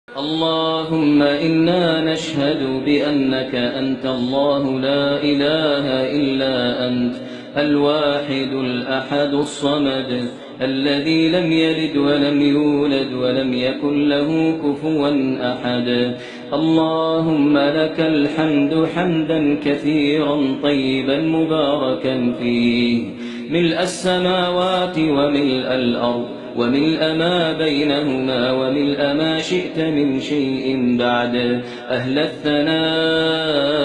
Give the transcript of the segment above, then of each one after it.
اللهم إنا نشهد بأنك أنت الله لا إله إلا أنت الواحد الأحد الصمد الذي لم يلد ولم يولد ولم يكن له كفوا أحد. اللهم لك الحمد حمدا كثيرا طيبا مباركا فيه، ملء السماوات وملء الأرض وملء ما بينهما وملء ما شئت من شيء بعد. أهل الثناء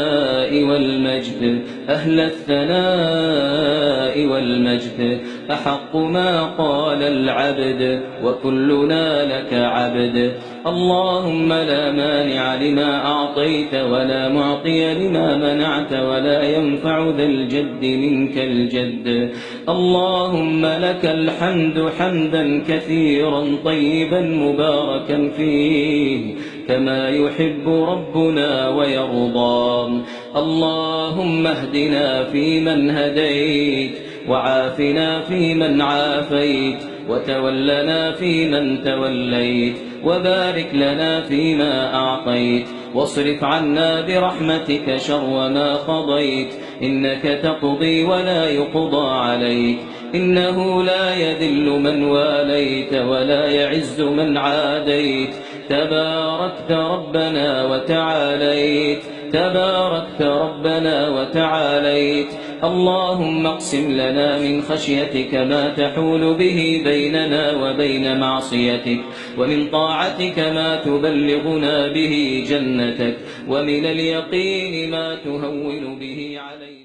والمجد، أهل الثناء والمجد، أحق ما قال العبد وكلنا لك عبد. اللهم لا مانع لما أعطيت ولا معطي لما منعت ولا ينفع ذا الجد منك الجد. اللهم لك الحمد حمدا كثيرا طيبا مباركا فيه كما يحب ربنا ويرضى. اللهم اهدنا فيمن هديت، وعافنا فيمن عافيت، وتولنا فيمن توليت، وبارك لنا فيما أعطيت، واصرف عنا برحمتك شر ما قضيت. إنك تقضي ولا يقضى عليك، إنه لا يذل من واليت ولا يعز من عاديت. تباركت ربنا وتعاليت، تباركت ربنا وتعاليت. اللهم اقسم لنا من خشيتك ما تحول به بيننا وبين معصيتك، ومن طاعتك ما تبلغنا به جنتك، ومن اليقين ما تهون به علينا